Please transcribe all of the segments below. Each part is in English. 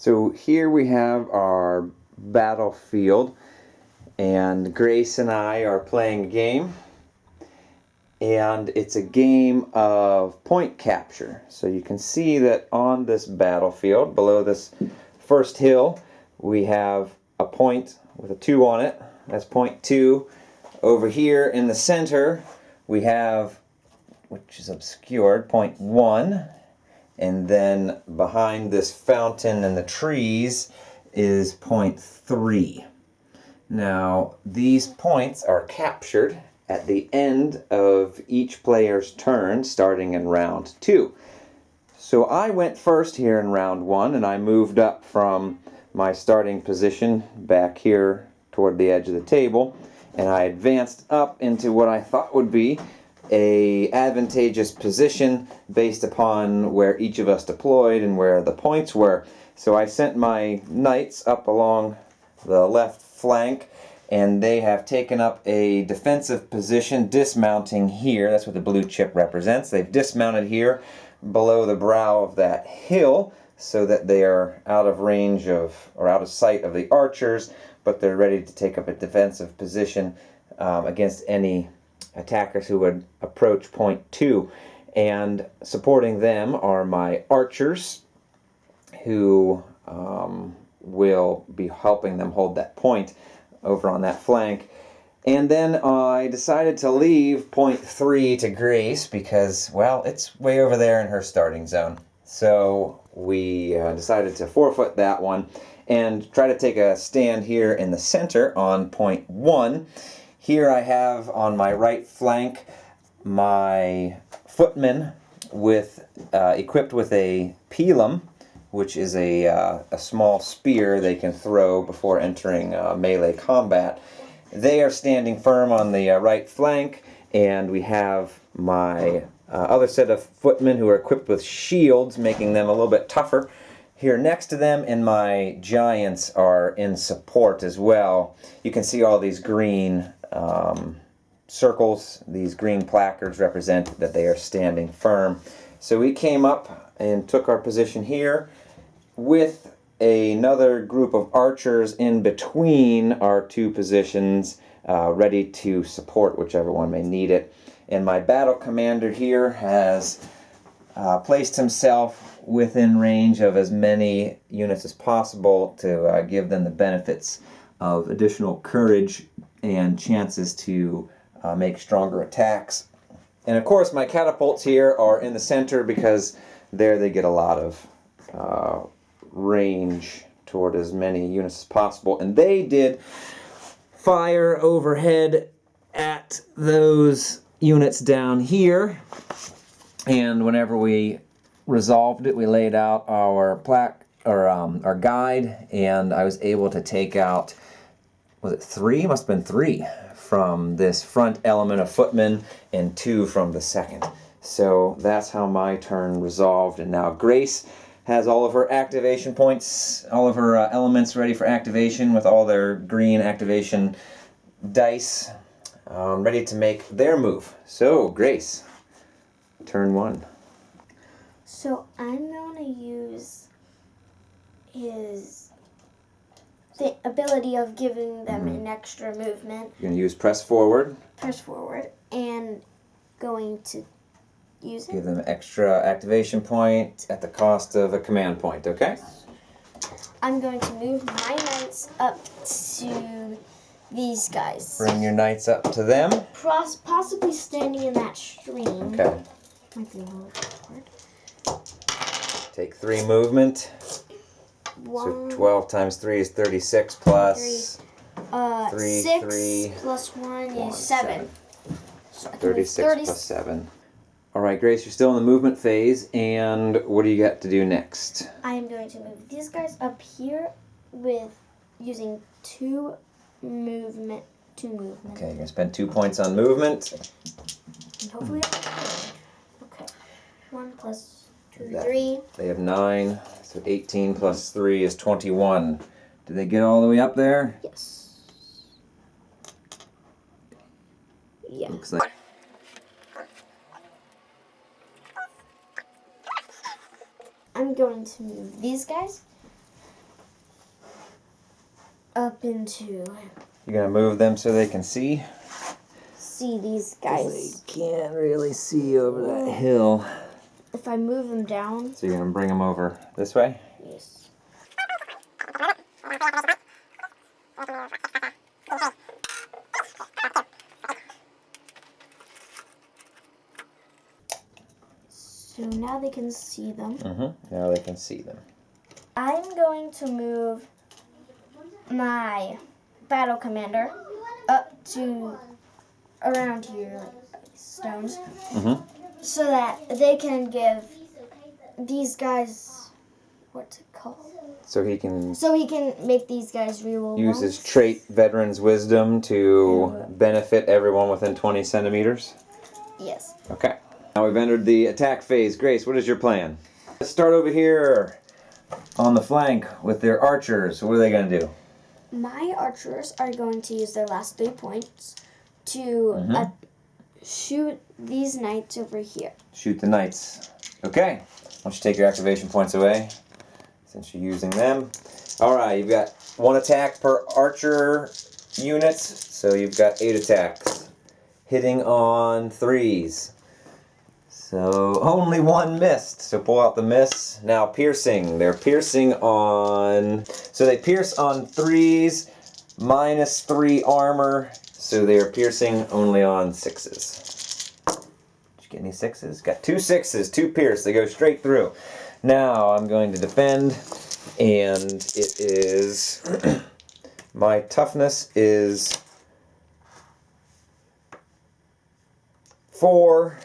So here we have our battlefield, and Grace and I are playing a game, and it's a game of point capture. So you can see that on this battlefield, below this first hill, we have a point with a 2 on it. That's point 2. Over here in the center, we have, which is obscured, point 1. And then behind this fountain and the trees is point 3. Now, these points are captured at the end of each player's turn, starting in round 2. So I went first here in round 1, and I moved up from my starting position back here toward the edge of the table, and I advanced up into what I thought would be a advantageous position based upon where each of us deployed and where the points were. So I sent my knights up along the left flank, and they have taken up a defensive position, dismounting here. That's what the blue chip represents. They've dismounted here below the brow of that hill so that they are out of range of, or out of sight of the archers, but they're ready to take up a defensive position against any attackers who would approach point 2. And supporting them are my archers, who will be helping them hold that point over on that flank. And then I decided to leave point 3 to Grace because, well, it's way over there in her starting zone. So we decided to forfeit that one and try to take a stand here in the center on point 1. Here I have on my right flank my footmen with equipped with a pilum, which is a small spear they can throw before entering melee combat. They are standing firm on the right flank, and we have my other set of footmen who are equipped with shields, making them a little bit tougher here next to them, and my giants are in support as well. You can see all these green circles. These green placards represent that they are standing firm. So we came up and took our position here with another group of archers in between our two positions, ready to support whichever one may need it. And my battle commander here has placed himself within range of as many units as possible to give them the benefits of additional courage and chances to make stronger attacks. And of course my catapults here are in the center because there they get a lot of range toward as many units as possible. And they did fire overhead at those units down here. And whenever we resolved it, we laid out our our guide, and I was able to take out, was it 3? Must have been 3 from this front element of footmen and 2 from the second. So that's how my turn resolved. And now Grace has all of her activation points, all of her elements ready for activation with all their green activation dice, ready to make their move. So Grace, turn 1. So I'm going to use the ability of giving them an extra movement. You're going to use press forward. Press forward, and going to use it. Give them extra activation point at the cost of a command point, okay? I'm going to move my knights up to these guys. Bring your knights up to them. Possibly standing in that stream. Okay. Might be a little awkward. Take 3 movement. One, So 12 times 3 is 36 plus 3, 6 3 plus 1 1, is 7. 36 plus 7. All right, Grace, you're still in the movement phase, and what do you got to do next? I am going to move these guys up here with using 2 movement. Okay, you're going to spend 2 points on movement. And hopefully okay. 1 plus 2, 3. They have 9, so 18 plus 3 is 21. Did they get all the way up there? Yes. Yeah. Looks like. I'm going to move these guys up into. You're gonna move them so they can see? See these 'Cause guys. they can't really see over that hill. If I move them down. So you're gonna bring them over this way? Yes. So now they can see them. Now they can see them. I'm going to move my battle commander up to around here, like stones, so that they can give these guys what's it called? So he can So he can make these guys reroll. use his trait Veteran's Wisdom to benefit everyone within 20 centimeters? Yes. Okay. Now we've entered the attack phase. Grace, what is your plan? Let's start over here on the flank with their archers. What are they going to do? My archers are going to use their last 3 points to shoot these knights over here. Shoot the knights. Okay. Why don't you take your activation points away since you're using them. Alright, you've got 1 attack per archer units, so you've got 8 attacks. Hitting on 3s. So only 1 missed. So pull out the miss. Now piercing. They're piercing on... So they pierce on 3s, minus 3 armor. So they're piercing only on 6s. Did you get any 6s? Got 2 6s, 2 pierce. They go straight through. Now I'm going to defend. And it is... my toughness is 4.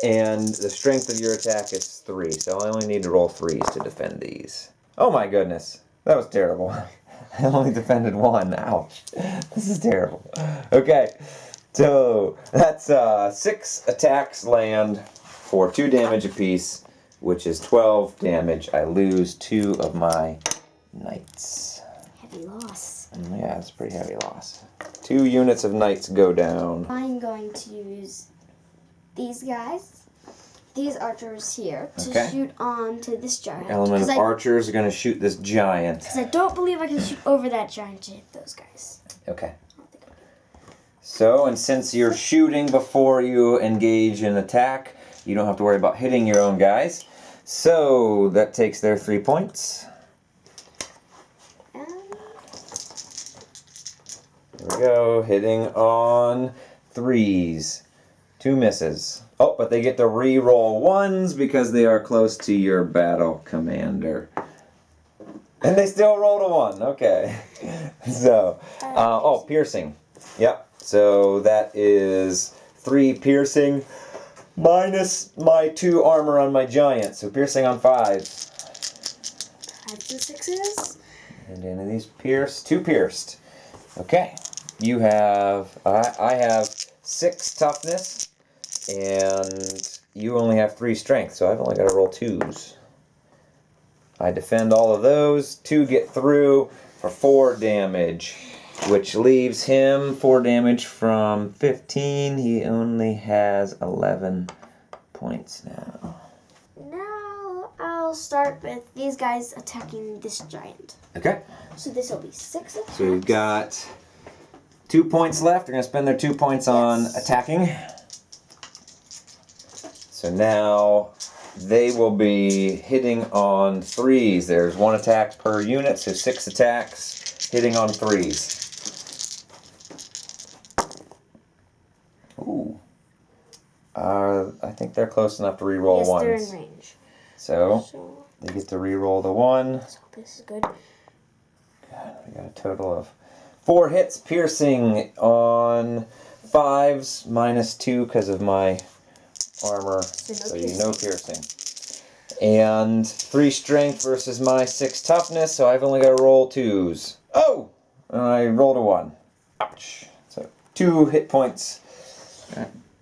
And the strength of your attack is 3, so I only need to roll 3s to defend these. Oh my goodness, that was terrible. I only defended 1, ouch. This is terrible. Okay, so that's 6 attacks land for 2 damage apiece, which is 12 damage. I lose 2 of my knights. Heavy loss. Yeah, it's a pretty heavy loss. 2 units of knights go down. I'm going to use these guys, these archers here, to Okay. shoot on to this giant. Element of 'Cause archers are going to shoot this giant. Because I don't believe I can shoot over that giant to hit those guys. Okay. So, and since you're shooting before you engage in attack, you don't have to worry about hitting your own guys. So, that takes their 3 points. And Here we go, hitting on 3s. 2 misses. Oh, but they get to re-roll 1s because they are close to your battle commander. And they still rolled a 1. Okay. So, oh, piercing. Yep. So that is 3 piercing minus my 2 armor on my giant. So piercing on 5. 5s and 6s. And any of these pierced? 2 pierced. Okay. You have, I have 6 toughness. And you only have 3 strength, so I've only got to roll 2s. I defend all of those. 2 get through for 4 damage, which leaves him 4 damage from 15. He only has 11 points now. Now I'll start with these guys attacking this giant. Okay. So this will be 6 attacks. So we've got 2 points left. They're going to spend their 2 points on attacking. So now they will be hitting on 3s. There's 1 attack per unit, so 6 attacks hitting on 3s. Ooh. I think they're close enough to re-roll yes, 1s. they're in range. So they get to re-roll the 1. So this is good. We got a total of 4 hits piercing on 5s, minus 2 because of my armor, so you know piercing. And 3 strength versus my 6 toughness, so I've only got to roll 2s. Oh! And I rolled a 1. Ouch. So 2 hit points.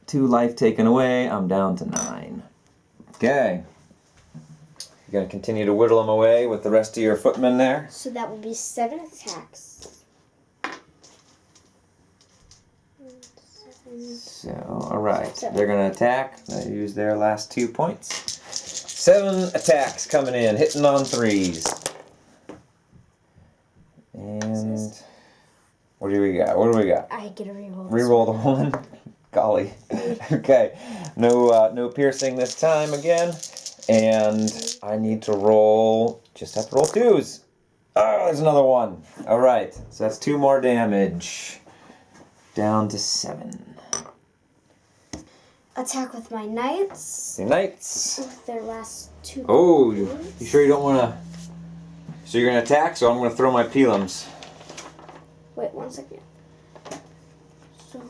2 life taken away. I'm down to 9. Okay. You're going to continue to whittle them away with the rest of your footmen there. So that will be 7 attacks. So, alright. They're going to attack. They use their last 2 points. 7 attacks coming in, hitting on 3s. And What do we got? What do we got? I get a reroll. Reroll the one. Golly. Okay. No piercing this time again. And I need to roll. Just have to roll 2s. Oh, there's another one. All right. So that's 2 more damage. Down to 7. Attack with my knights. Your knights. With their last 2 Oh, points. you sure you don't want to? So you're going to attack, so I'm going to throw my pilums. Wait 1 second. So,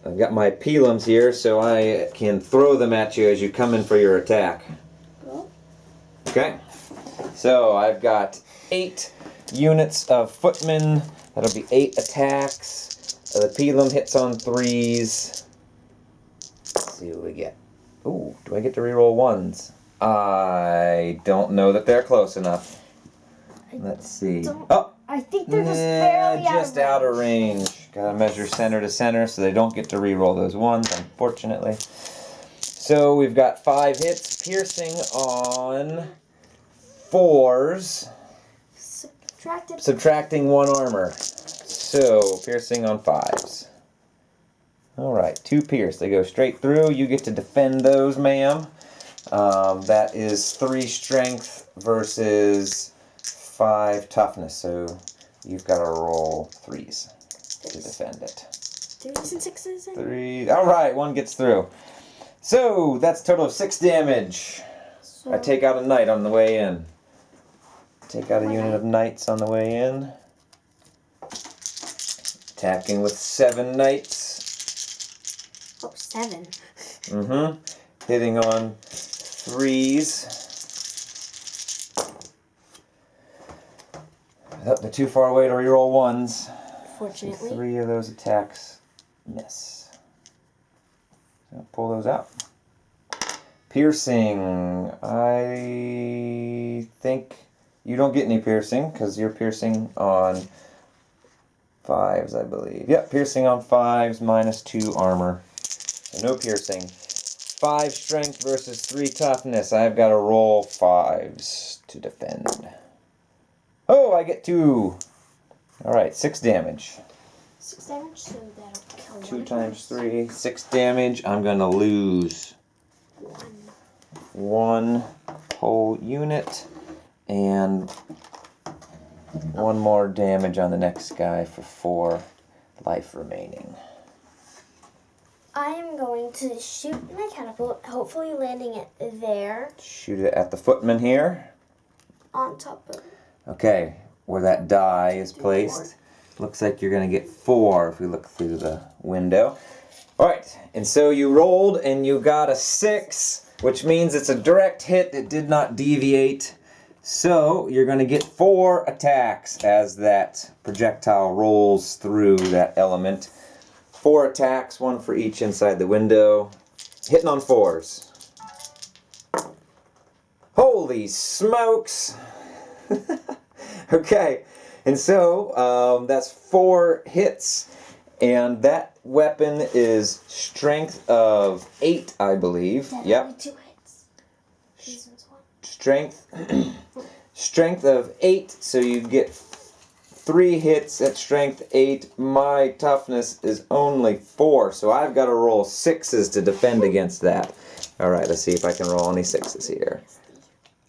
I've got my pilums here, so I can throw them at you as you come in for your attack. go. Okay? So I've got 8 units of footmen. That'll be 8 attacks. The pilum hits on 3s. Let's see what we get. Ooh, do I get to reroll 1s? I don't know that they're close enough. Let's see. Oh! I think they're just barely just out of range. Gotta measure center to center, so they don't get to re-roll those 1s, unfortunately. So we've got 5 hits, piercing on 4s, subtracting 1 armor. So piercing on 5s. All right, 2 pierce. They go straight through. You get to defend those, ma'am. That is 3 strength versus 5 toughness, so you've got to roll 3s to defend it. 3s and 6s. 3. All right, 1 gets through. So that's a total of 6 damage. So I take out a knight on the way in. Take out a unit of knights on the way in. Attacking with 7 knights. Oh, 7. Mm-hmm. Hitting on 3s. Oh, they're too far away to reroll 1s. Fortunately. 3 of those attacks miss. So pull those out. Piercing. I think you don't get any piercing because you're piercing on 5s, I believe. Yep, piercing on 5s minus 2 armor. So no piercing. 5 strength versus 3 toughness. I've got to roll 5s to defend. Oh, I get 2. Alright, 6 damage. 6 damage, so that'll kill 2 times 3, 6 damage. I'm going to lose 1 whole unit. And 1 more damage on the next guy for 4 life remaining. I am going to shoot my catapult, hopefully landing it there Shoot it at the footman here. on top of Okay, where that die is placed. Looks like you're going to get 4 if we look through the window. Alright, and so you rolled and you got a 6, which means it's a direct hit. It did not deviate. So you're going to get 4 attacks as that projectile rolls through that element. 4 attacks, 1 for each inside the window. Hitting on 4s. Holy smokes! Okay, and so that's 4 hits, and that weapon is strength of 8, I believe. definitely Yep. 2 hits. This one's 1. Strength of 8, so you get 3 hits at strength 8. My toughness is only 4, so I've got to roll 6s to defend against that. Alright, let's see if I can roll any 6s here.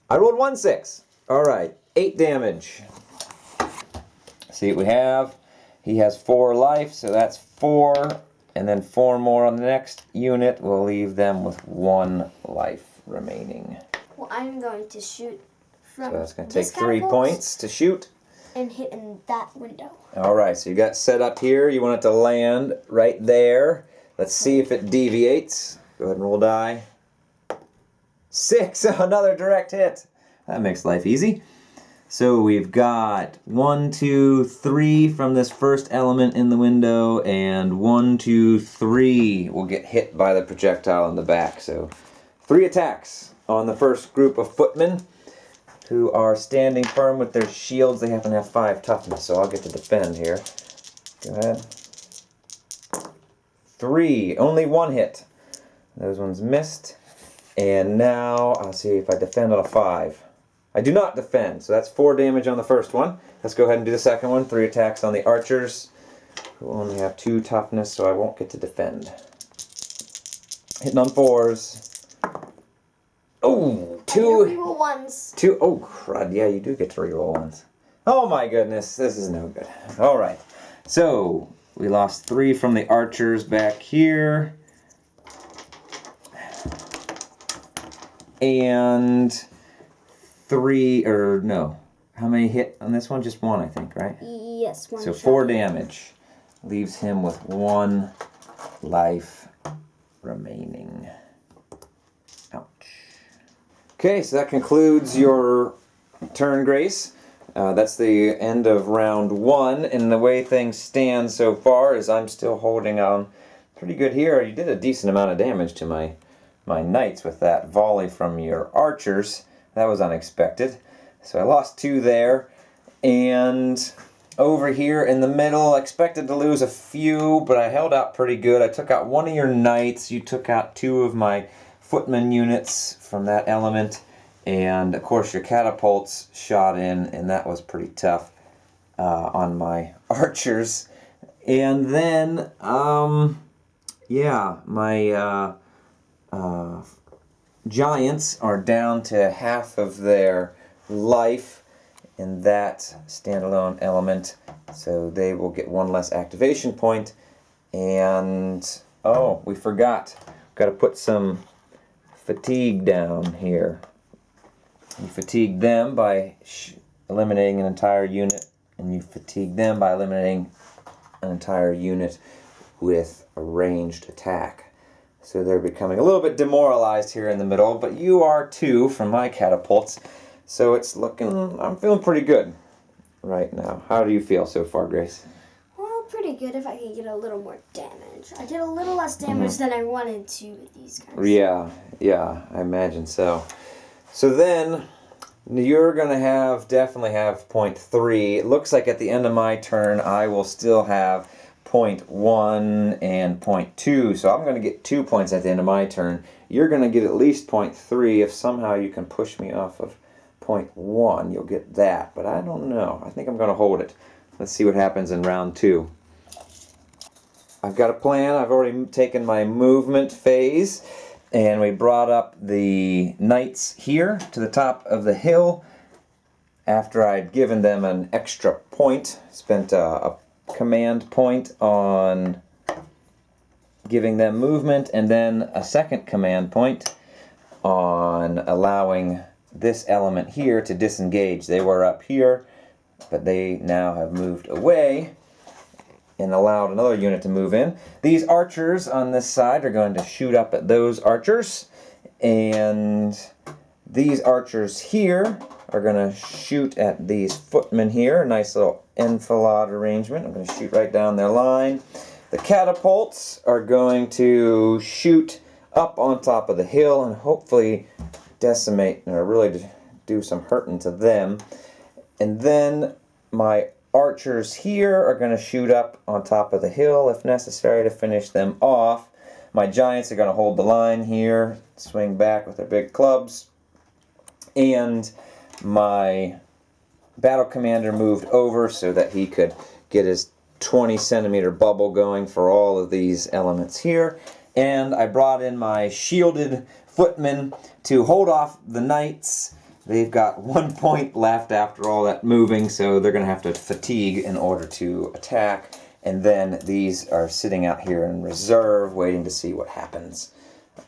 I rolled 1 6. Alright, 8 damage. See what we have. He has 4 life, so that's 4. And then 4 more on the next unit. We'll leave them with 1 life remaining. Well, I'm going to shoot from So that's going to take this 3 catapult points to shoot. and hit in that window. Alright, so you got set up here. You want it to land right there. Let's see if it deviates. Go ahead and roll die. 6, another direct hit. That makes life easy. So we've got 1, 2, 3 from this first element in the window, and 1, 2, 3 will get hit by the projectile in the back. So 3 attacks on the first group of footmen who are standing firm with their shields. They happen to have 5 toughness, so I'll get to defend here. Go ahead. 3, only 1 hit. Those ones missed. And now I'll see if I defend on a 5. I do not defend, so that's 4 damage on the first one. Let's go ahead and do the second one. 3 attacks on the archers, who only have 2 toughness, so I won't get to defend. Hitting on 4s. Oh, 2. Reroll ones. 2. Oh, crud. Yeah, you do get to reroll ones. Oh my goodness, this is no good. All right, so we lost 3 from the archers back here. And 3, or no. How many hit on this one? Just 1, I think, right? Yes, 1 So shot. 4 damage. Leaves him with 1 life remaining. Ouch. Okay, so that concludes your turn, Grace. That's the end of round 1, and the way things stand so far is I'm still holding on pretty good here. You did a decent amount of damage to my knights with that volley from your archers. That was unexpected. So I lost 2 there, and over here in the middle, I expected to lose a few, but I held out pretty good. I took out 1 of your knights. You took out 2 of my footman units from that element. And, of course, your catapults shot in, and that was pretty tough on my archers. And then, yeah, my giants are down to half of their life in that standalone element. So they will get 1 less activation point. And, oh, we forgot. Got to put some fatigue down here. You fatigue them by eliminating an entire unit, and you fatigue them by eliminating an entire unit with a ranged attack. So they're becoming a little bit demoralized here in the middle, but you are too from my catapults. So it's looking, I'm feeling pretty good right now. How do you feel so far, Grace? Well, pretty good if I can get a little more damage. I get a little less damage than I wanted to with these guys. Yeah, I imagine so. So then, you're going to definitely have point 3. It looks like at the end of my turn, I will still have point 1 and point 2. So I'm going to get 2 points at the end of my turn. You're going to get at least point 3. If somehow you can push me off of point 1, you'll get that. But I don't know. I think I'm going to hold it. Let's see what happens in round 2. I've got a plan. I've already taken my movement phase. And we brought up the knights here to the top of the hill after I'd given them an extra point. Spent a command point on giving them movement, and then a second command point on allowing this element here to disengage. They were up here, but they now have moved away and allowed another unit to move in. These archers on this side are going to shoot up at those archers, and these archers here are going to shoot at these footmen here. Nice little enfilade arrangement. I'm going to shoot right down their line. The catapults are going to shoot up on top of the hill and hopefully decimate or really do some hurting to them. And then my archers here are going to shoot up on top of the hill if necessary to finish them off. My giants are going to hold the line here, swing back with their big clubs. And my battle commander moved over so that he could get his 20 centimeter bubble going for all of these elements here. And I brought in my shielded footmen to hold off the knights. They've got 1 point left after all that moving, so they're going to have to fatigue in order to attack. And then these are sitting out here in reserve, waiting to see what happens.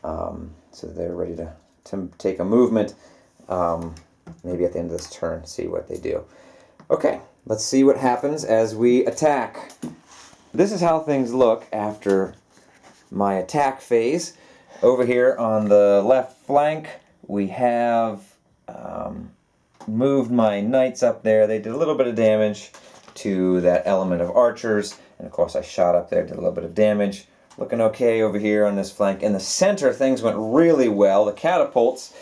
So they're ready to take a movement, maybe at the end of this turn, see what they do. Okay, let's see what happens as we attack. This is how things look after my attack phase. Over here on the left flank, we have moved my knights up there. They did a little bit of damage to that element of archers, and of course I shot up there, did a little bit of damage. Looking okay over here on this flank. In the center, things went really well. The catapults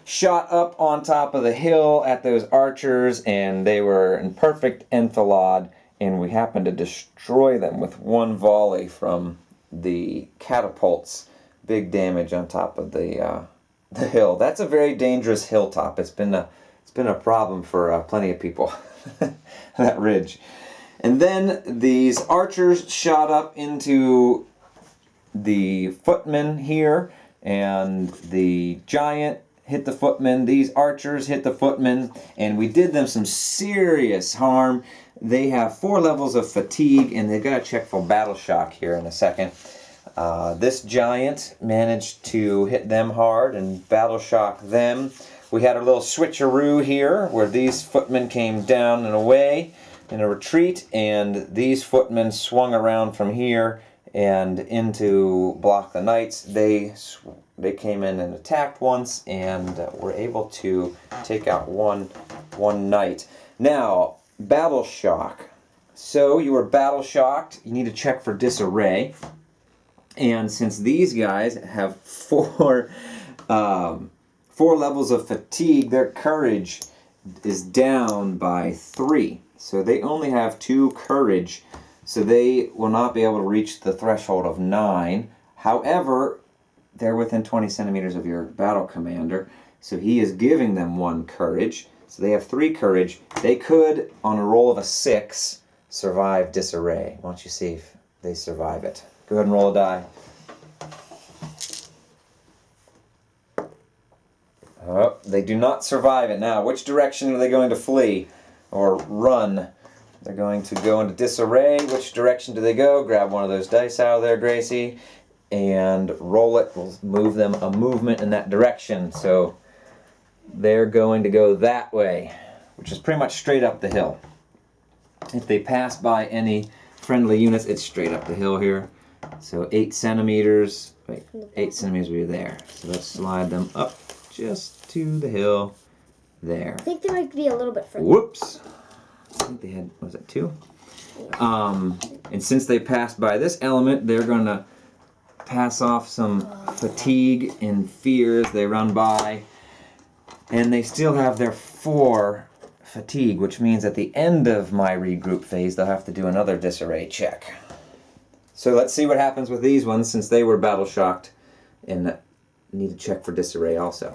shot up on top of the hill at those archers, and they were in perfect enfilade, and we happened to destroy them with 1 volley from the catapults. Big damage on top of the hill. That's a very dangerous hilltop. It's been It's been a problem for plenty of people, that ridge. And then these archers shot up into the footmen here, and the giant hit the footmen. These archers hit the footmen, and we did them some serious harm. They have 4 levels of fatigue, and they've got to check for battle shock here in a second. This giant managed to hit them hard and battle shock them. We had a little switcheroo here where these footmen came down and away in a retreat, and these footmen swung around from here and into block the knights. They came in and attacked once, and were able to take out one knight. Now, battle shock. So you were battle shocked. You need to check for disarray. And since these guys have 4 levels of fatigue, their courage is down by 3. So they only have 2 courage. So they will not be able to reach the threshold of 9. However, they're within 20 centimeters of your battle commander. So he is giving them 1 courage. So they have 3 courage. They could, on a roll of a 6, survive disarray. Why don't you see if they survive it? Go ahead and roll a die. Oh, they do not survive it. Now, which direction are they going to flee or run? They're going to go into disarray. Which direction do they go? Grab one of those dice out of there, Gracie, and roll it. We'll move them a movement in that direction. So they're going to go that way, which is pretty much straight up the hill. If they pass by any friendly units, it's straight up the hill here. So 8 centimeters. Wait, 8 centimeters will be there. So let's slide them up just to the hill there. I think they might be a little bit further. Whoops. I think they had, was it 2? And since they passed by this element, they're going to pass off some fatigue and fear as they run by. And they still have their 4 fatigue, which means at the end of my regroup phase, they'll have to do another disarray check. So let's see what happens with these ones, since they were battle shocked and need to check for disarray also.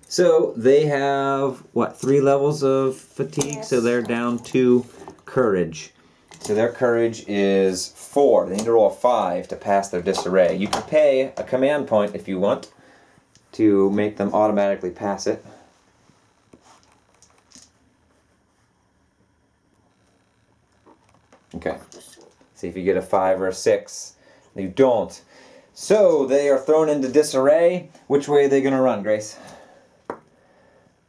So they have, what, 3 levels of fatigue? Yes. So they're down 2 courage. So their courage is 4. They need to roll a 5 to pass their disarray. You can pay a command point if you want to make them automatically pass it. Okay. See if you get a 5 or a 6. You don't. So they are thrown into disarray. Which way are they going to run, Grace?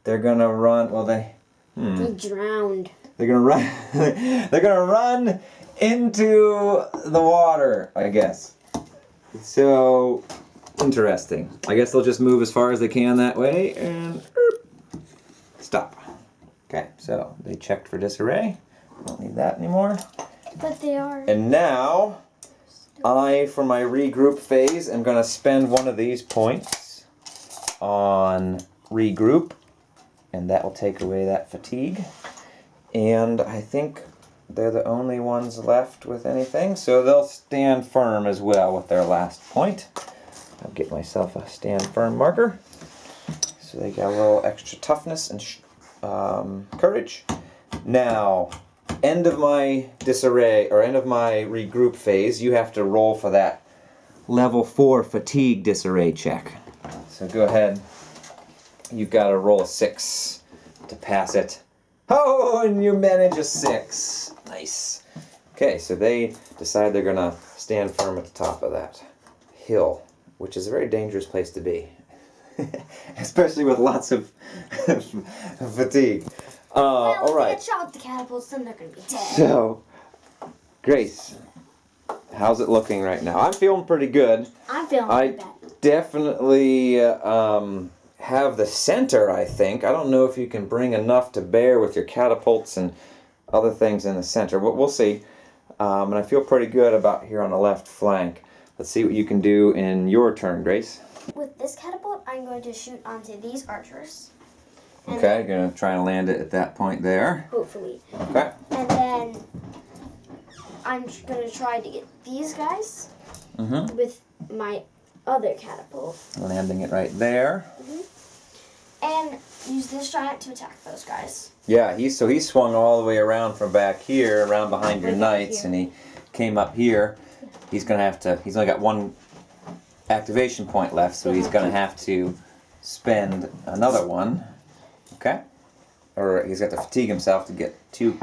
They're going to run. Well, they drowned. They're going to run. They're going to run into the water, I guess. So interesting. I guess they'll just move as far as they can that way and stop. Okay. So they checked for disarray. Don't need that anymore. But they are. And now, for my regroup phase, am going to spend one of these points on regroup, and that will take away that fatigue. And I think they're the only ones left with anything, so they'll stand firm as well with their last point. I'll get myself a stand firm marker. So they got a little extra toughness and courage. Now, end of my disarray, or end of my regroup phase, you have to roll for that level 4 fatigue disarray check. So go ahead. You've got to roll a 6 to pass it. Oh, and you manage a 6. Nice. Okay, so they decide they're going to stand firm at the top of that hill, which is a very dangerous place to be, especially with lots of fatigue. All right. If they get shot with the catapults, then they're going to be dead. So, Grace, how's it looking right now? I'm feeling pretty good. I'm feeling I pretty bad. definitely have the center, I think. I don't know if you can bring enough to bear with your catapults and other things in the center, but we'll see. And I feel pretty good about here on the left flank. Let's see what you can do in your turn, Grace. With this catapult, I'm going to shoot onto these archers. And Okay, you're going to try and land it at that point there. hopefully. Okay. And then I'm going to try to get these guys with my other catapult. Landing it right there. And use this giant to attack those guys. Yeah, he swung all the way around from back here, around behind your Right back knights, here. and he came up here. He's only got one activation point left, so he's gonna have to spend another one. Okay? Or he's got to fatigue himself to get 2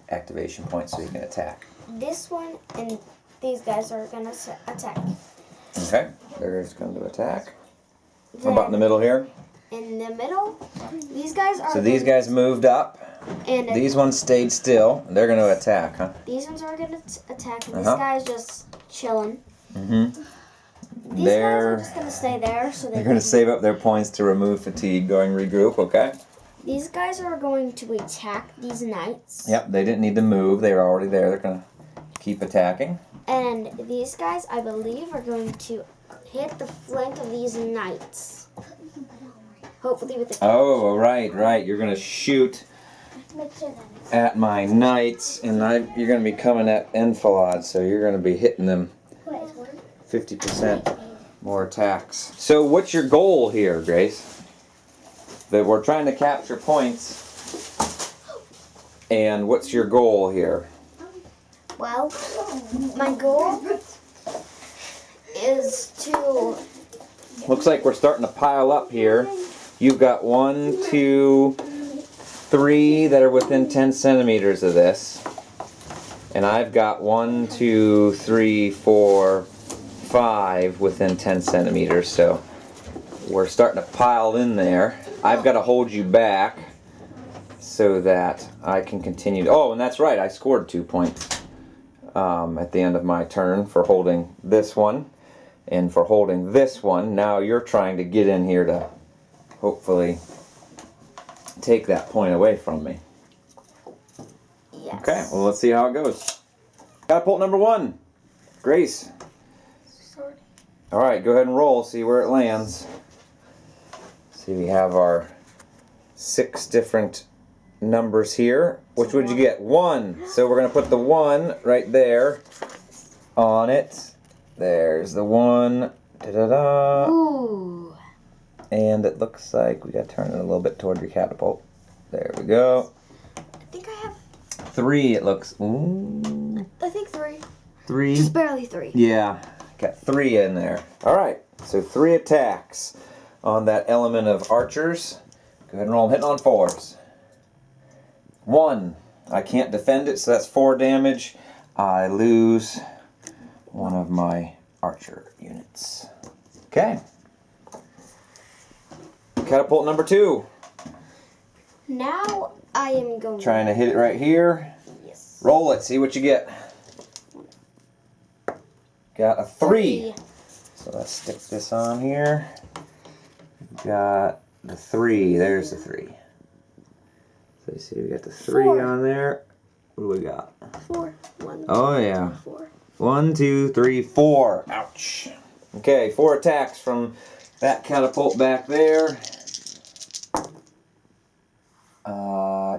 activation points so he can attack. This one and these guys are gonna attack. Okay, there's going to attack. How about in the middle here? In the middle, these guys are. So these guys moved up. And These ones stayed still. They're going to attack, huh? these ones are gonna attack, and this Uh-huh. guy's just chilling. Mm-hmm. These guys are just gonna stay there, so They're going to save up their points to remove fatigue, going regroup, okay? These guys are going to attack these knights. Yep, they didn't need to move. They were already there. They're going to keep attacking. And these guys, I believe, are going to hit the flank of these knights. Hopefully with the. Oh, right. You're going to shoot at my knights, and you're going to be coming at Enfilad, so you're going to be hitting them 50% more attacks. So what's your goal here, Grace? That we're trying to capture points, and what's your goal here? Well, my goal is to. Looks like we're starting to pile up here. You've got 1, 2, 3 that are within 10 centimeters of this. And I've got 1, 2, 3, 4, 5 within 10 centimeters. So we're starting to pile in there. I've got to hold you back so that I can continue. Oh, and that's right. I scored 2 points at the end of my turn for holding this one. And for holding this one. Now you're trying to get in here to hopefully take that point away from me. Yes. Okay, well, let's see how it goes. Catapult number 1. Grace. Alright, go ahead and roll, see where it lands. See, we have our 6 different numbers here. Which would you get? 1. So we're going to put the 1 right there on it. There's the 1. Da-da-da. Ooh. And it looks like we got to turn it a little bit toward your catapult. There we go. I think I have. 3, it looks. Ooh. I think 3. 3. Just barely 3. Yeah, got 3 in there. All right, so 3 attacks on that element of archers. Go ahead and roll. I'm hitting on 4s. 1. I can't defend it, so that's 4 damage. I lose one of my archer units. Okay. Catapult number 2. Now I am going. Trying to hit it right here. Yes. Roll it, see what you get. Got a 3. So let's stick this on here. Got the 3. There's the 3. So you see we got the 3 4. on there. What do we got? 4. 1. Oh yeah. 4. 1, 2, 3, 4. Ouch. Okay, 4 attacks from that catapult back there.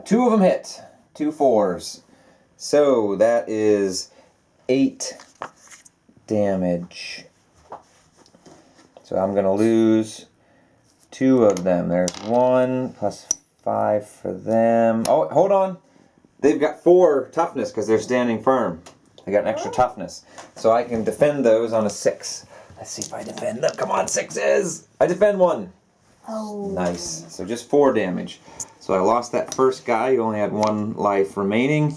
2 of them hit. 2 4s. So that is 8 damage. So I'm going to lose 2 of them. There's 1 plus 5 for them. Oh, hold on. They've got 4 toughness because they're standing firm. They got an extra toughness. So I can defend those on a 6. Let's see if I defend them. Come on, 6s. I defend 1. Oh. Nice. So just 4 damage. So I lost that first guy. He only had 1 life remaining.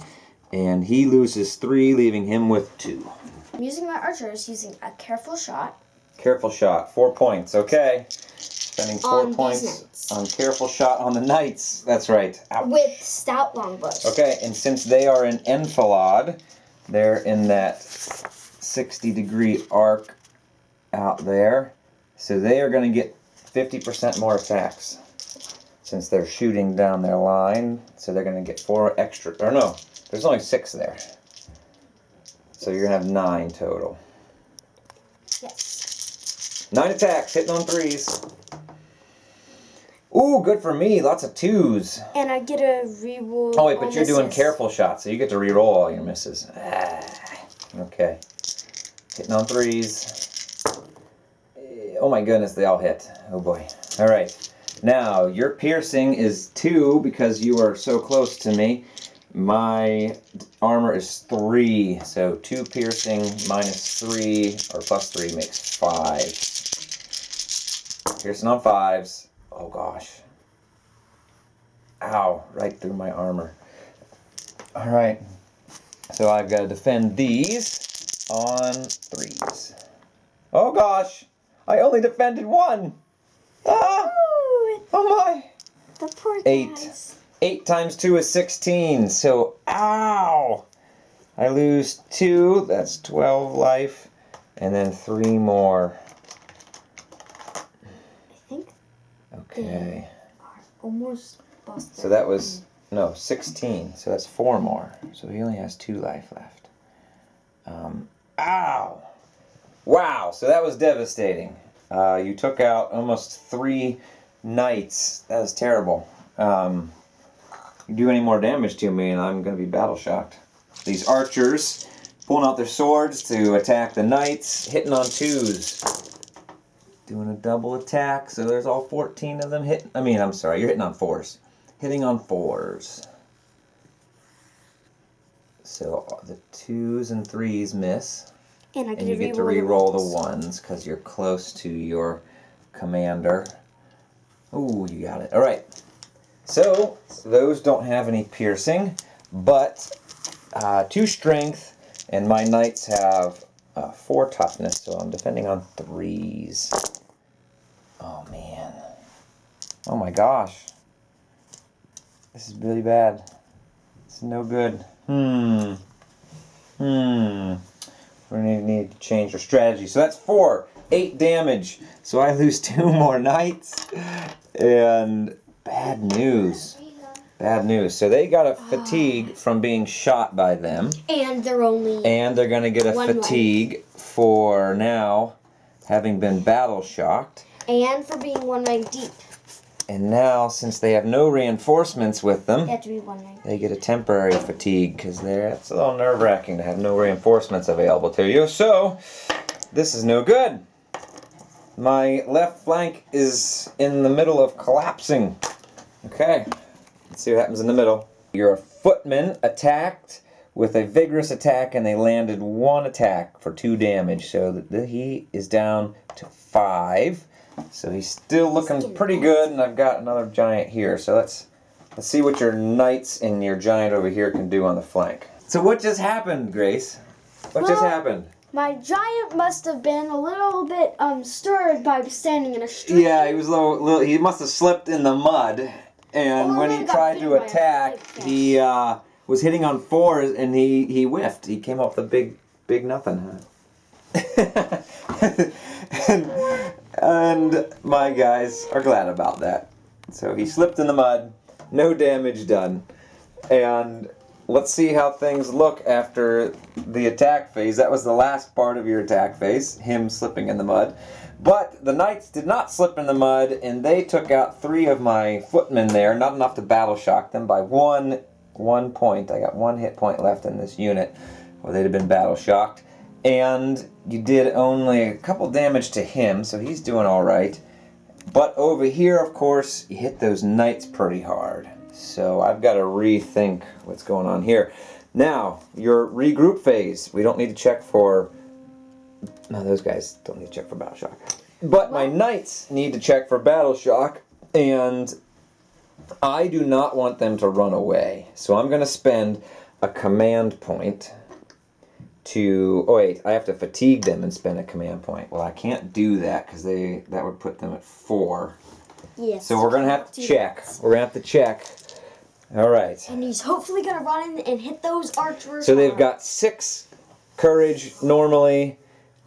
And he loses 3, leaving him with 2. I'm using my archers using a careful shot. Careful shot. 4 points. Okay. Spending 4 On these points knights. on careful shot on the knights. That's right. Ouch. With stout longbows. Okay, and since they are in Enfilad, they're in that 60-degree arc out there. So they are going to get 50% more attacks. Since they're shooting down their line. So they're going to get 4 extra. Or no, there's only 6 there. So you're going to have 9 total. Yes. 9 attacks, hitting on 3s. Ooh, good for me. Lots of 2s. And I get a reroll. Oh, wait, but you're doing misses. careful shots, so you get to re-roll all your misses. Okay. Hitting on 3s. Oh my goodness, they all hit. Oh boy. All right. Now, your piercing is 2 because you are so close to me. My armor is 3, so 2 piercing minus 3, or plus 3 makes 5. Piercing on 5s. Oh gosh. Ow, right through my armor. Alright, so I've got to defend these on 3s. Oh gosh, I only defended 1. Ah! Ooh, Oh my! the poor 8. guys. 8 times 2 is 16, so ow! I lose 2, that's 12 life, and then 3 more. I think Okay. are almost busted. So that was, no, 16, so that's 4 more. So he only has 2 life left. Ow! Wow, so that was devastating. You took out almost 3 knights. That was terrible. You do any more damage to me and I'm going to be battle shocked. These archers pulling out their swords to attack the knights, hitting on 2s. Doing a double attack, so there's all 14 of them hitting. I'm sorry, you're hitting on 4s. Hitting on 4s. So the 2s and 3s miss. And And you get to re-roll the 1s because you're close to your commander. Ooh, you got it. Alright. So, those don't have any piercing, but 2 strength, and my knights have 4 toughness, so I'm defending on 3s. Oh, man. Oh, my gosh. This is really bad. This is no good. We're going to need to change our strategy. So that's 4. 8 damage. So I lose 2 more knights. And bad news. Bad news. So they got a fatigue from being shot by them. And they're only... And they're going to get a 1 fatigue for now having been battle shocked. And for being 1 rank deep. And now, since they have no reinforcements with them, They have to be 1 rank. they get a temporary fatigue because it's a little nerve-wracking to have no reinforcements available to you. So, this is no good. My left flank is in the middle of collapsing. Okay, let's see what happens in the middle. Your footmen attacked with a vigorous attack and they landed 1 attack for 2 damage. So he is down to 5. So he's still looking pretty good, and I've got another giant here. So let's see what your knights and your giant over here can do on the flank. So what just happened, Grace? What just happened? My giant must have been a little bit stirred by standing in a stream. Yeah, he was little. He must have slipped in the mud, and when he tried to attack, he was hitting on 4s, and he whiffed. He came up with a big nothing. And my guys are glad about that. So he slipped in the mud, no damage done. And let's see how things look after the attack phase. That was the last part of your attack phase, him slipping in the mud. But the knights did not slip in the mud, and they took out 3 of my footmen there, not enough to battle shock them by one point. I got 1 hit point left in this unit, or they'd have been battle shocked. And you did only a couple damage to him, so he's doing alright. But over here, of course, you hit those knights pretty hard. So I've got to rethink what's going on here. Now, your regroup phase. We don't need to check for... No, those guys don't need to check for battle shock. But my knights need to check for battle shock, and I do not want them to run away. So I'm going to spend a command point to... Oh wait, I have to fatigue them and spend a command point. Well, I can't do that because that would put them at 4. Yes. So we're going to have to check. We're going to have to check. Alright. And he's hopefully going to run in and hit those archers. So they've got 6 courage normally.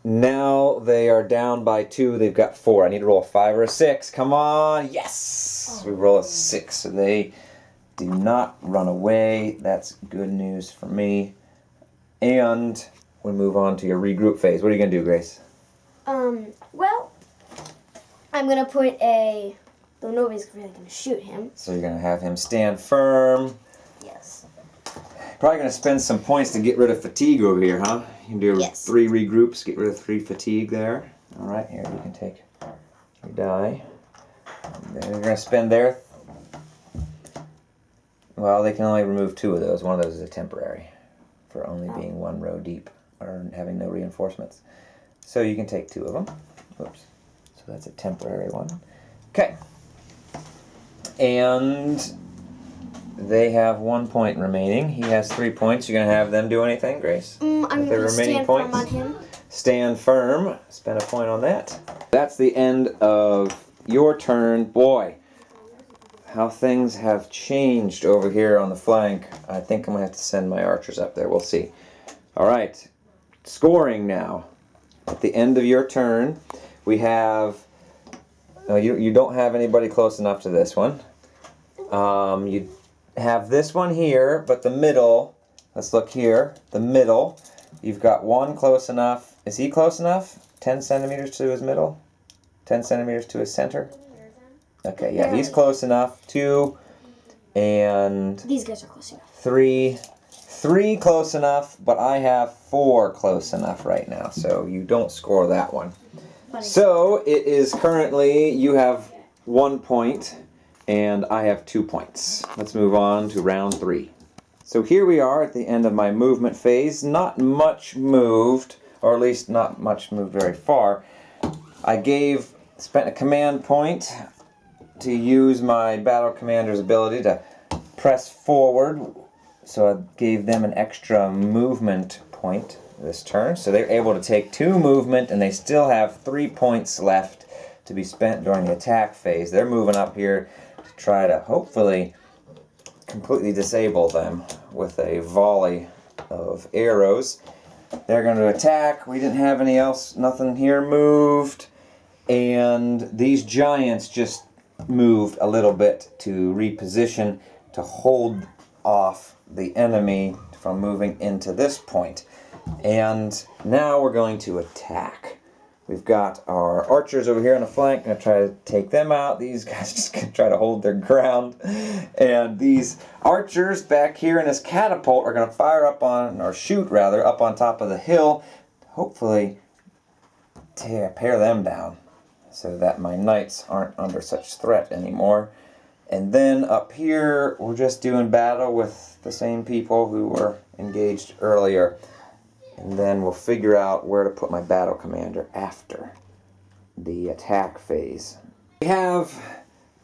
Now they are down by 2. They've got 4. I need to roll a 5 or a 6. Come on. Yes! We roll a 6. So they do not run away. That's good news for me. And we move on to your regroup phase. What are you going to do, Grace? Well, I'm going to put a... Though nobody's really going to shoot him. So you're going to have him stand firm. Yes. Probably going to spend some points to get rid of fatigue over here, huh? You can do 3 regroups, get rid of 3 fatigue there. Alright, here you can take your die. They're going to spend their... Well, they can only remove 2 of those. One of those is a temporary for only being 1 row deep or having no reinforcements. So you can take 2 of them. Oops. So that's a temporary one. Okay. And they have 1 point remaining. He has 3 points. You're going to have them do anything, Grace? I'm going to stand firm on him. Stand firm. Spend a point on that. That's the end of your turn. Boy, how things have changed over here on the flank. I think I'm going to have to send my archers up there. We'll see. All right. Scoring now. At the end of your turn, we have... you don't have anybody close enough to this one. You have this one here, but the middle... Let's look here. The middle. You've got 1 close enough. Is he close enough? 10 centimeters to his middle? 10 centimeters to his center? Okay, yeah, he's close enough. 2 and... These guys are close enough. 3. 3 close enough, but I have 4 close enough right now, so you don't score that one. So it is currently, you have 1 point, and I have 2 points. Let's move on to round 3. So here we are at the end of my movement phase. Not much moved, or at least not much moved very far. I spent a command point to use my battle commander's ability to press forward. So I gave them an extra movement point this turn. So they're able to take 2 movement, and they still have 3 points left to be spent during the attack phase. They're moving up here to try to hopefully completely disable them with a volley of arrows. They're going to attack. We didn't have nothing here moved. And these giants just moved a little bit to reposition to hold off the enemy from moving into this point. And now we're going to attack. We've got our archers over here on the flank. Going to try to take them out. These guys just going to try to hold their ground. And these archers back here in this catapult are going to fire up on, or shoot rather, up on top of the hill. Hopefully tear them down so that my knights aren't under such threat anymore. And then up here, we're just doing battle with the same people who were engaged earlier. And then we'll figure out where to put my battle commander after the attack phase. We have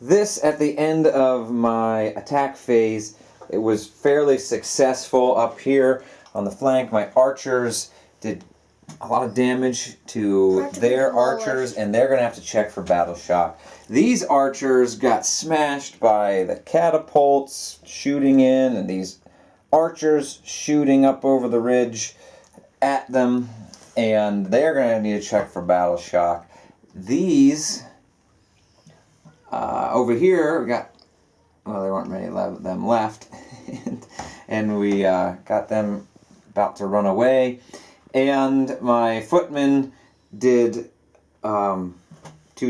this at the end of my attack phase. It was fairly successful up here on the flank. My archers did a lot of damage to their archers, and they're going to have to check for battle shock. These archers got smashed by the catapults shooting in, and these archers shooting up over the ridge at them, and they're going to need to check for battle shock. These over here, we got, well, there weren't many of them left, and we got them about to run away. And my footman did 2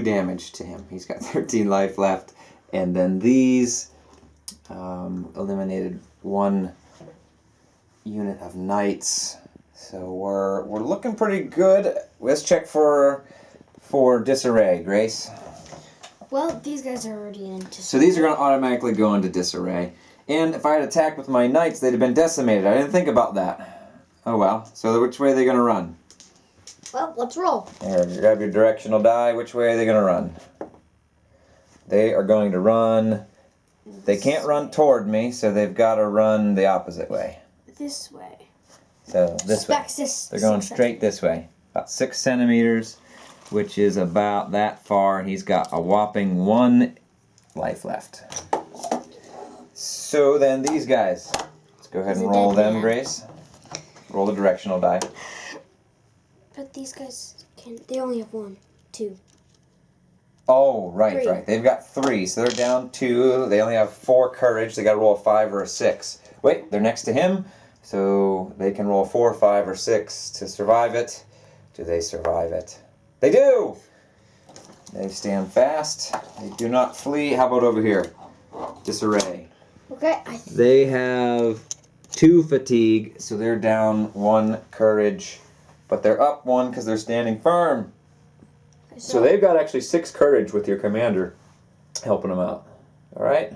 damage to him. He's got 13 life left. And then these eliminated 1 unit of knights. So we're looking pretty good. Let's check for disarray, Grace. Well, these guys are already in disarray. So these are going to automatically go into disarray. And if I had attacked with my knights, they'd have been decimated. I didn't think about that. Oh well. So which way are they going to run? Well, let's roll. Here, grab your directional die. Which way are they going to run? They are going to run... They can't run toward me, so they've got to run the opposite way. This way. So this way. They're going straight this way. About 6 centimeters, which is about that far. He's got a whopping 1 life left. So then these guys. Let's go ahead and roll them, Grace. Roll the directional die. But these guys they only have 1, 2. Oh, right, 3. right. They've got 3, so they're down 2. They only have 4 courage. They got to roll a 5 or a 6. Wait, they're next to him, so they can roll 4, 5, or 6 to survive it. Do they survive it? They do! They stand fast. They do not flee. How about over here? Disarray. Okay. They have 2 fatigue, so they're down 1 courage. But they're up 1 because they're standing firm. So they've got actually 6 courage with your commander. helping him out. All right?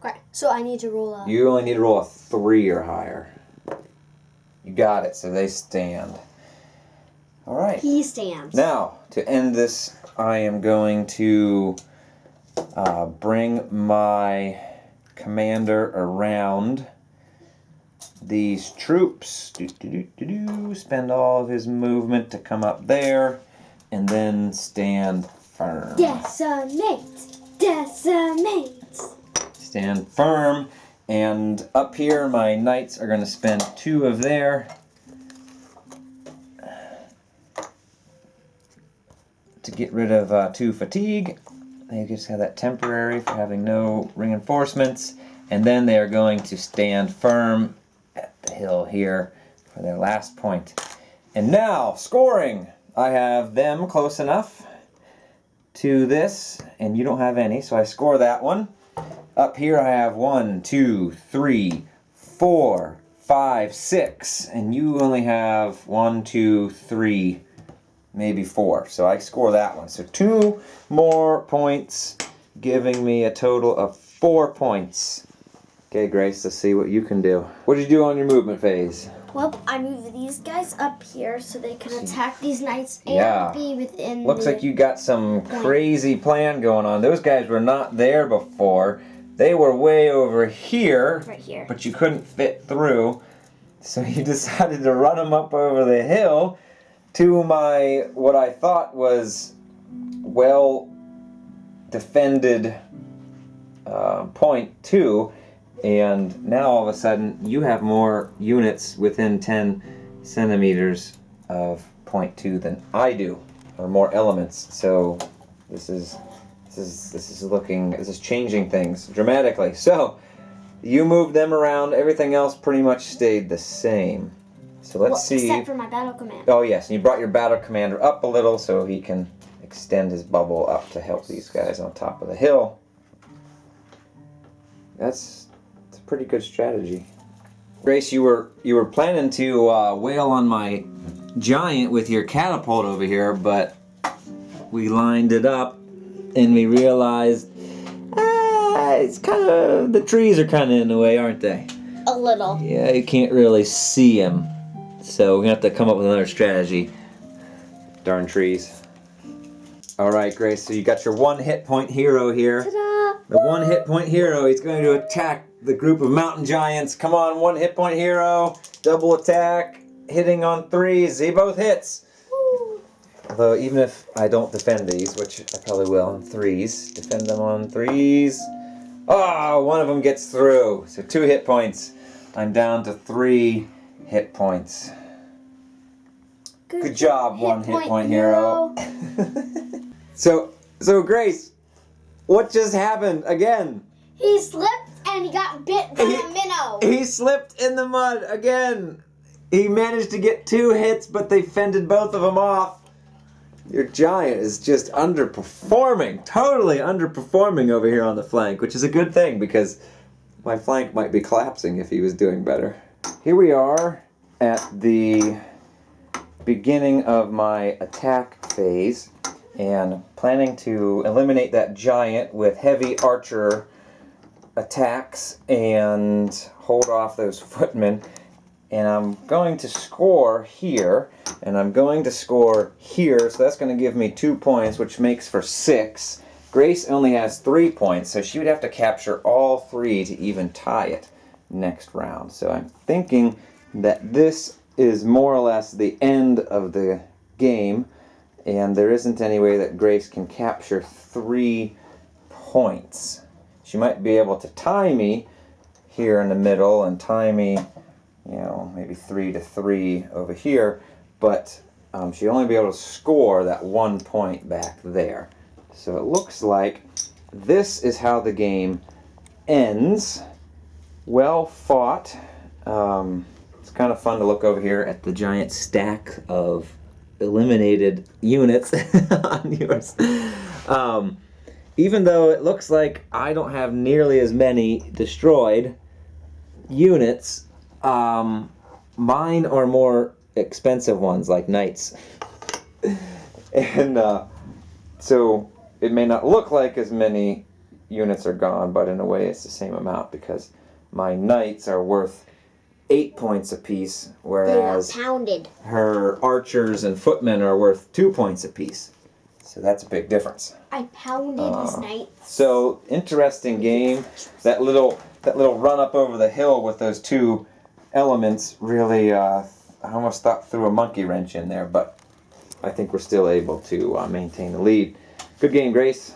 Okay, so I need to roll a... You only need to roll a 3 or higher. You got it, so they stand. All right. He stands. Now, to end this, I am going to bring my commander around these troops. Spend all of his movement to come up there, and then stand firm. Decimate! Decimate! Stand firm, and up here my knights are going to spend 2 of their to get rid of 2 fatigue. They just have that temporary for having no reinforcements, and then they are going to stand firm at the hill here for their last point. And now, scoring! I have them close enough to this, and you don't have any, so I score that one. Up here I have 1, 2, 3, 4, 5, 6, and you only have 1, 2, 3, maybe 4. So I score that one. So 2 more points, giving me a total of 4 points. Okay, Grace, let's see what you can do. What did you do on your movement phase? Well, I moved these guys up here so they can attack these knights and Yeah. be within Looks like you got some crazy plan going on. Those guys were not there before. They were way over here, right here. but you couldn't fit through. So you decided to run them up over the hill to my, what I thought was well defended point 2. And now all of a sudden you have more units within 10 centimeters of point 2 than I do, or more elements. So this is changing things dramatically. So you moved them around. Everything else pretty much stayed the same. So let's see. Except for my battle commander. Oh yes, and you brought your battle commander up a little so he can extend his bubble up to help these guys on top of the hill. That's a pretty good strategy. Grace, you were planning to wail on my giant with your catapult over here, but we lined it up and we realized it's kind of, the trees are kind of in the way, aren't they? A little. Yeah, you can't really see them. So we're going to have to come up with another strategy. Darn trees. Alright, Grace, so you got your 1 hit point hero here. Ta-da! The 1 hit point hero, he's going to attack the group of mountain giants. Come on, 1 hit point hero. Double attack. Hitting on 3s. He both hits. Woo. Although, even if I don't defend these, which I probably will on 3s. Defend them on 3s. Oh, one of them gets through. So 2 hit points. I'm down to 3 hit points. Good job, 1 hit point hero. So Grace, what just happened again? He slipped and he got bit by a minnow. He slipped in the mud again. He managed to get 2 hits, but they fended both of them off. Your giant is just underperforming, totally underperforming over here on the flank, which is a good thing because my flank might be collapsing if he was doing better. Here we are at the beginning of my attack phase and planning to eliminate that giant with heavy archer attacks and hold off those footmen. And I'm going to score here, and I'm going to score here, so that's going to give me 2 points, which makes for 6. Grace only has 3 points, so she would have to capture all 3 to even tie it next round. So I'm thinking that this is more or less the end of the game, and there isn't any way that Grace can capture 3 points. She might be able to tie me here in the middle and tie me, you know, maybe 3-3 over here, but she'll only be able to score that 1 point back there. So it looks like this is how the game ends. Well fought. It's kind of fun to look over here at the giant stack of eliminated units on yours. Even though it looks like I don't have nearly as many destroyed units, mine are more expensive ones, like knights. And so it may not look like as many units are gone, but in a way it's the same amount because my knights are worth 8 points apiece, They got whereas pounded. her archers and footmen are worth 2 points apiece. So that's a big difference. I pounded his knight. So interesting game. That little run up over the hill with those two elements really, I almost threw a monkey wrench in there, but I think we're still able to maintain the lead. Good game, Grace.